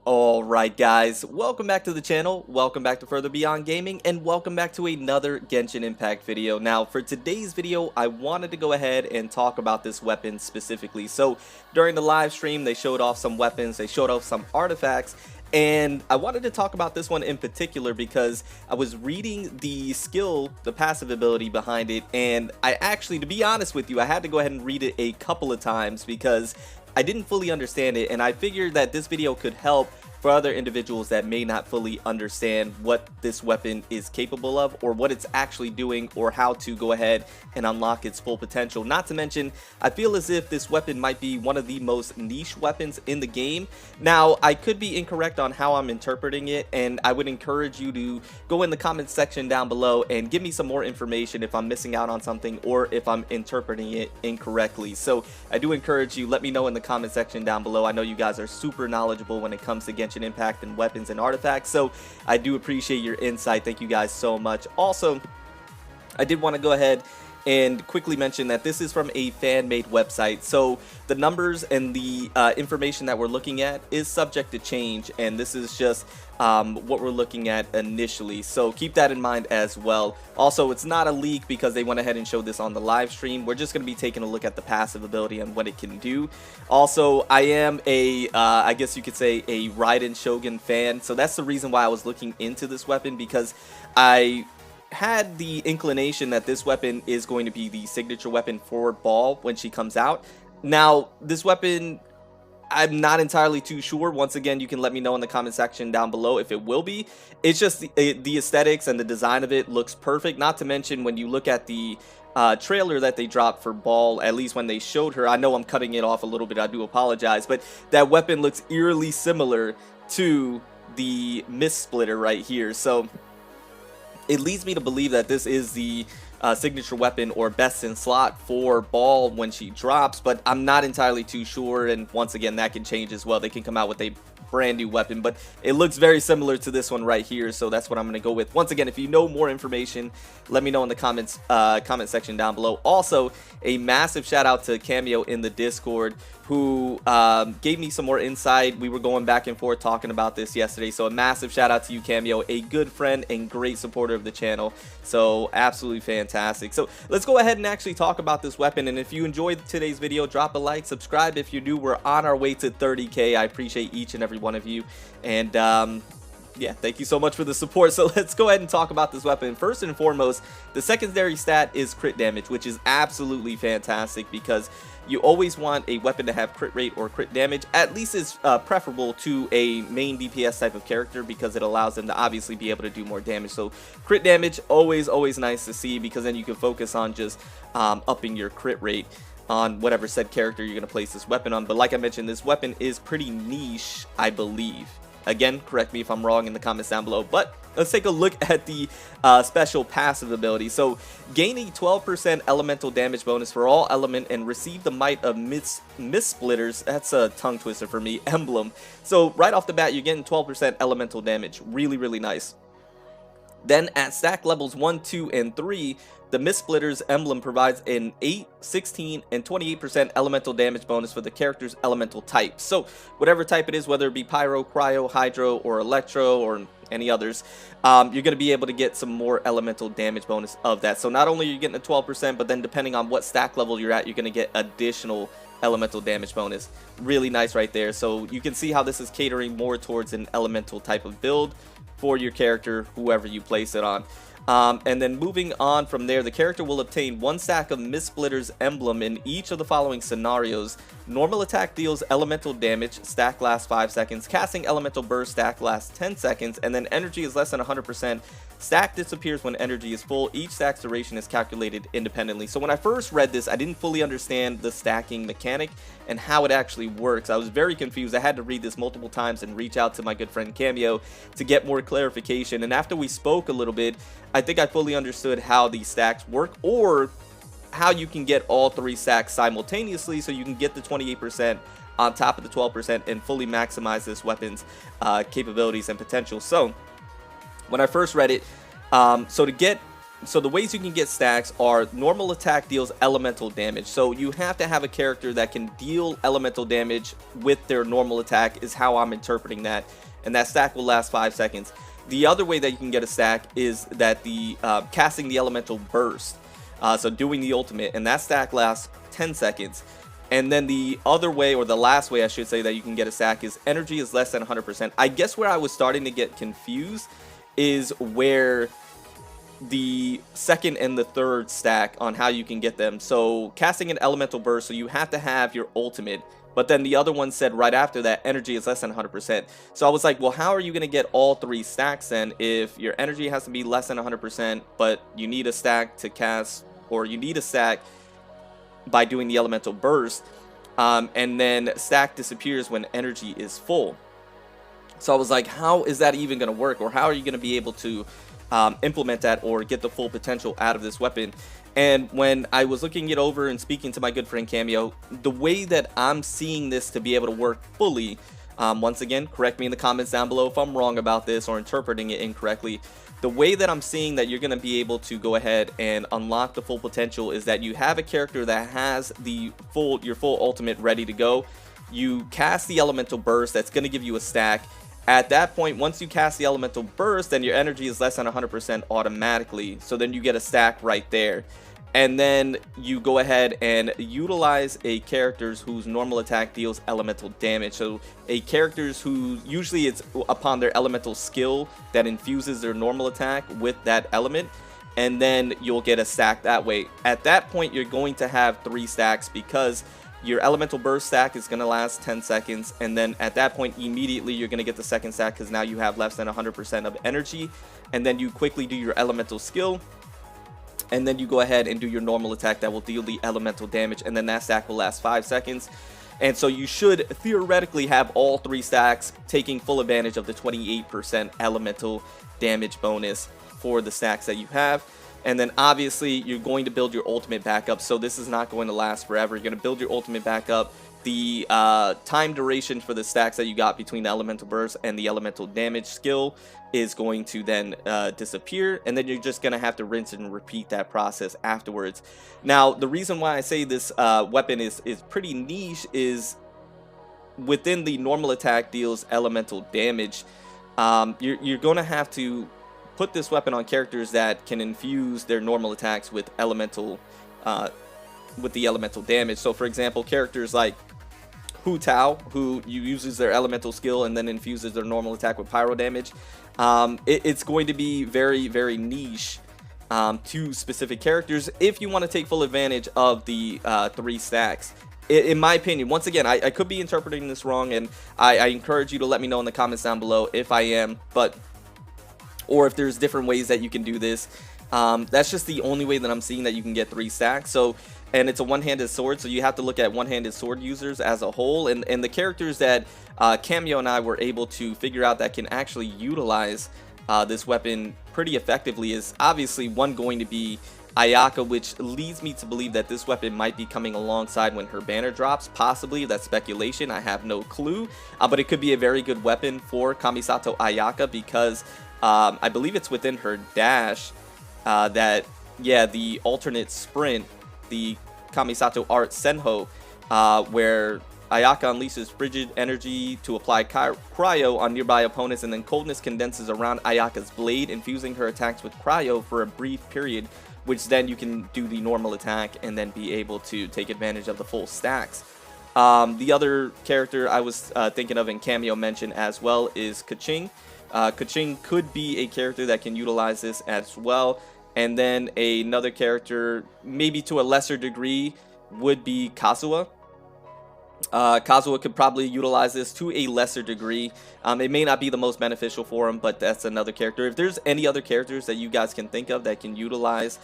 Alright guys, welcome back to the channel, welcome back to Further Beyond Gaming, and welcome back to another Genshin Impact video. Now for today's video, I wanted to go ahead and talk about this weapon specifically. So during the live stream, they showed off some weapons, they showed off some artifacts, and I wanted to talk about this one in particular because I was reading the skill, the passive ability behind it, and I actually, to be honest with you, I had to go ahead and read it a couple of times because I didn't fully understand it, and I figured that this video could help for other individuals that may not fully understand what this weapon is capable of, or what it's actually doing, or how to go ahead and unlock its full potential. Not to mention, I feel as if this weapon might be one of the most niche weapons in the game. Now, I could be incorrect on how I'm interpreting it, and I would encourage you to go in the comments section down below and give me some more information if I'm missing out on something or if I'm interpreting it incorrectly. So I do encourage you, let me know in the comment section down below. I know you guys are super knowledgeable when it comes to Genshin Impact and weapons and artifacts, so I do appreciate your insight. Thank you guys so much. Also, I did want to go ahead and quickly mention that this is from a fan-made website, so the numbers and the information that we're looking at is subject to change, and this is just what we're looking at initially, so keep that in mind as well. Also, it's not a leak because they went ahead and showed this on the live stream. We're just going to be taking a look at the passive ability and what it can do. Also, I am a I guess you could say a Raiden Shogun fan, so that's the reason why I was looking into this weapon, because I had the inclination that this weapon is going to be the signature weapon for Ball when she comes out. Now, this weapon, I'm not entirely too sure. Once again, you can let me know in the comment section down below if it will be. It's just the aesthetics and the design of it looks perfect. Not to mention, when you look at the trailer that they dropped for Ball, at least when they showed her, I know I'm cutting it off a little bit, I do apologize, but that weapon looks eerily similar to the Mistsplitter right here. So it leads me to believe that this is the signature weapon or best in slot for Ball when she drops, but I'm not entirely too sure, and once again, that can change as well. They can come out with a brand new weapon, but it looks very similar to this one right here, so that's what I'm going to go with. Once again, if you know more information, let me know in the comments comment section down below. Also, a massive shout out to Cameo in the Discord, who gave me some more insight. We were going back and forth talking about this yesterday, so a massive shout out to you, Cameo, a good friend and great supporter of the channel, so absolutely fantastic. So let's go ahead and actually talk about this weapon, and if you enjoyed today's video, drop a like, subscribe if you're new. We're on our way to 30K. I appreciate each and every one of you, and yeah, thank you so much for the support. So let's go ahead and talk about this weapon. First and foremost, the secondary stat is crit damage, which is absolutely fantastic because you always want a weapon to have crit rate or crit damage. At least is preferable to a main DPS type of character because it allows them to obviously be able to do more damage. So crit damage, always nice to see, because then you can focus on just upping your crit rate on whatever said character you're going to place this weapon on. But like I mentioned, this weapon is pretty niche, I believe. Again, correct me if I'm wrong in the comments down below, but let's take a look at the special passive ability. So, gain a 12% elemental damage bonus for all element and receive the might of Mistsplitters. That's a tongue twister for me. Emblem. So, right off the bat, you're getting 12% elemental damage. Really nice. Then at stack levels 1, 2, and 3, the Mistsplitters emblem provides an 8, 16, and 28% elemental damage bonus for the character's elemental type. So whatever type it is, whether it be Pyro, Cryo, Hydro, or Electro, or any others, you're going to be able to get some more elemental damage bonus of that. So not only are you getting a 12%, but then depending on what stack level you're at, you're going to get additional elemental damage bonus. Really nice right there. So you can see how this is catering more towards an elemental type of build for your character, whoever you place it on. And then moving on from there, the character will obtain 1 stack of Mistsplitters emblem in each of the following scenarios. Normal attack deals elemental damage, stack lasts 5 seconds. Casting elemental burst, stack lasts 10 seconds. And then energy is less than 100%. Stack disappears when energy is full. Each stack's duration is calculated independently. So when I first read this, I didn't fully understand the stacking mechanic and how it actually works. I was very confused. I had to read this multiple times and reach out to my good friend Cameo to get more clarification. And after we spoke a little bit, I think I fully understood how these stacks work, or how you can get all 3 stacks simultaneously, so you can get the 28% on top of the 12% and fully maximize this weapon's capabilities and potential. So when I first read it, so to get So the ways you can get stacks are normal attack deals elemental damage. So you have to have a character that can deal elemental damage with their normal attack is how I'm interpreting that. And that stack will last 5 seconds. The other way that you can get a stack is that the casting the elemental burst. So doing the ultimate, and that stack lasts 10 seconds. And then the other way, or the last way I should say, that you can get a stack is energy is less than 100%. I guess where I was starting to get confused is where the second and the third stack on how you can get them. So casting an elemental burst, so you have to have your ultimate, but then the other one said right after that energy is less than 100%. So I was like, well, how are you going to get all 3 stacks then if your energy has to be less than 100%, but you need a stack to cast, or you need a stack by doing the elemental burst, and then stack disappears when energy is full. So I was like, how is that even going to work, or how are you going to be able to implement that or get the full potential out of this weapon? And when I was looking it over and speaking to my good friend Cameo, the way that I'm seeing this to be able to work fully, once again, correct me in the comments down below if I'm wrong about this or interpreting it incorrectly. The way that I'm seeing that you're going to be able to go ahead and unlock the full potential is that you have a character that has the your full ultimate ready to go. You cast the elemental burst that's going to give you a stack. At that point, once you cast the elemental burst, then your energy is less than 100% automatically. So then you get a stack right there. And then you go ahead and utilize a character's whose normal attack deals elemental damage. So a character's who usually it's upon their elemental skill that infuses their normal attack with that element. And then you'll get a stack that way. At that point, you're going to have 3 stacks because your elemental burst stack is going to last 10 seconds, and then at that point immediately you're going to get the second stack because now you have less than 100% of energy. And then you quickly do your elemental skill, and then you go ahead and do your normal attack that will deal the elemental damage, and then that stack will last 5 seconds. And so you should theoretically have all 3 stacks taking full advantage of the 28% elemental damage bonus for the stacks that you have. And then obviously you're going to build your ultimate back up, so this is not going to last forever. You're going to build your ultimate back up. The time duration for the stacks that you got between the elemental burst and the elemental damage skill is going to then disappear, and then you're just going to have to rinse and repeat that process afterwards. Now, the reason why I say this weapon is pretty niche is within the normal attack deals elemental damage. You're going to have to put this weapon on characters that can infuse their normal attacks with elemental with the elemental damage. So for example, characters like Hu Tao, who uses their elemental skill and then infuses their normal attack with pyro damage. It's going to be very, very niche to specific characters if you want to take full advantage of the 3 stacks. In my opinion, once again, I could be interpreting this wrong, and I encourage you to let me know in the comments down below if I am, or if there's different ways that you can do this. That's just the only way that I'm seeing that you can get 3 stacks. So, and it's a one-handed sword, so you have to look at one-handed sword users as a whole. And the characters that Cameo and I were able to figure out that can actually utilize this weapon pretty effectively is obviously one going to be Ayaka, which leads me to believe that this weapon might be coming alongside when her banner drops. Possibly, that's speculation, I have no clue. But it could be a very good weapon for Kamisato Ayaka because I believe it's within her dash that, yeah, the alternate sprint, the Kamisato Art Senho, where Ayaka unleashes frigid energy to apply cryo on nearby opponents, and then coldness condenses around Ayaka's blade, infusing her attacks with cryo for a brief period, which then you can do the normal attack and then be able to take advantage of the full stacks. The other character I was thinking of and Cameo mentioned as well is Keqing. Keqing could be a character that can utilize this as well. And then another character, maybe to a lesser degree, would be Kazuha. Kazuha could probably utilize this to a lesser degree. It may not be the most beneficial for him, but that's another character. If there's any other characters that you guys can think of that can utilize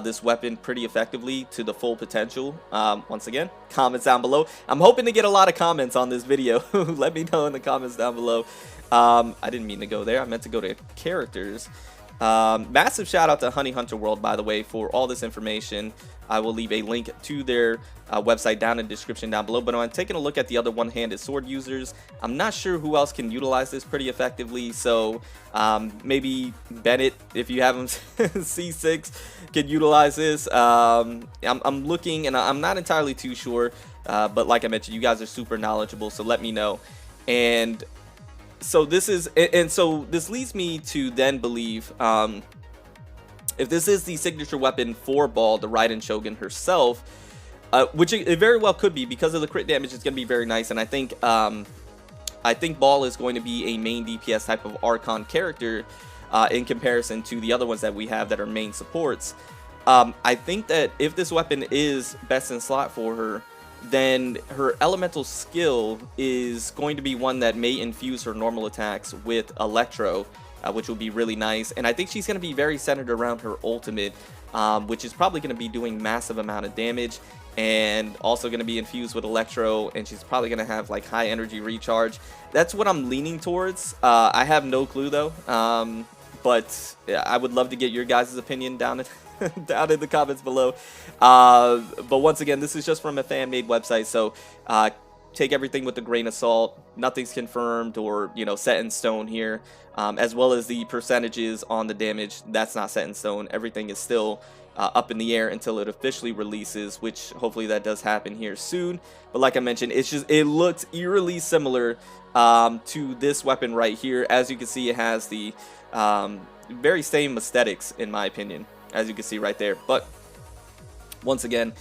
this weapon pretty effectively to the full potential, once again, comments down below. I'm hoping to get a lot of comments on this video. Let me know in the comments down below. I didn't mean to go there. I meant to go to characters. Massive shout out to Honey Hunter World, by the way, for all this information. I will leave a link to their website down in the description down below. But I'm taking a look at the other one-handed sword users. I'm not sure who else can utilize this pretty effectively. So maybe Bennett, if you have him C6, can utilize this. I'm looking, and I'm not entirely too sure. But like I mentioned, you guys are super knowledgeable, so let me know. And so this is, and so this leads me to then believe, if this is the signature weapon for Ball, the Raiden Shogun herself, which it very well could be, because of the crit damage, it's going to be very nice. And I think Ball is going to be a main DPS type of Archon character in comparison to the other ones that we have that are main supports. I think that if this weapon is best in slot for her, then her elemental skill is going to be one that may infuse her normal attacks with Electro, which will be really nice. And I think she's going to be very centered around her ultimate, which is probably going to be doing massive amount of damage, and also going to be infused with Electro, and she's probably going to have like high energy recharge. That's what I'm leaning towards. I have no clue though, but I would love to get your guys' opinion down down in the comments below. But once again, this is just from a fan-made website, so take everything with a grain of salt. Nothing's confirmed or, you know, set in stone here, as well as the percentages on the damage. That's not set in stone. Everything is still up in the air until it officially releases, which hopefully that does happen here soon. But like I mentioned, it looks eerily similar to this weapon right here. As you can see, it has the very same aesthetics, in my opinion, as you can see right there. But once again,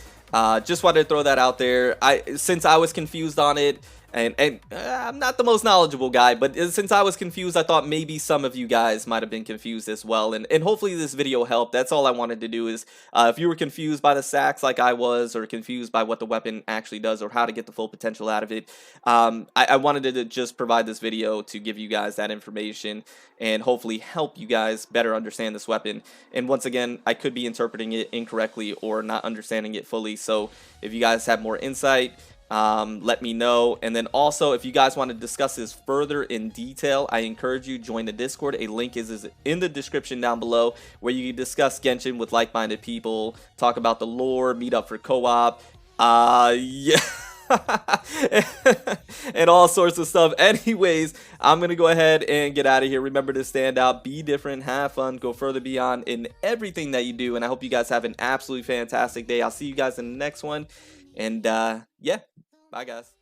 just wanted to throw that out there. Since I was confused on it, and I'm not the most knowledgeable guy, but since I was confused, I thought maybe some of you guys might have been confused as well, and hopefully this video helped. That's all I wanted to do. Is if you were confused by the sacks like I was, or confused by what the weapon actually does, or how to get the full potential out of it, I wanted to just provide this video to give you guys that information and hopefully help you guys better understand this weapon. And once again, I could be interpreting it incorrectly or not understanding it fully, so if you guys have more insight, let me know. And then also, if you guys want to discuss this further in detail, I encourage you join the Discord. A link is in the description down below, where you can discuss Genshin with like-minded people, talk about the lore, meet up for co-op, yeah. And all sorts of stuff. Anyways, I'm gonna go ahead and get out of here. Remember to stand out, be different, have fun, go further beyond in everything that you do, and I hope you guys have an absolutely fantastic day. I'll see you guys in the next one. And yeah, bye guys.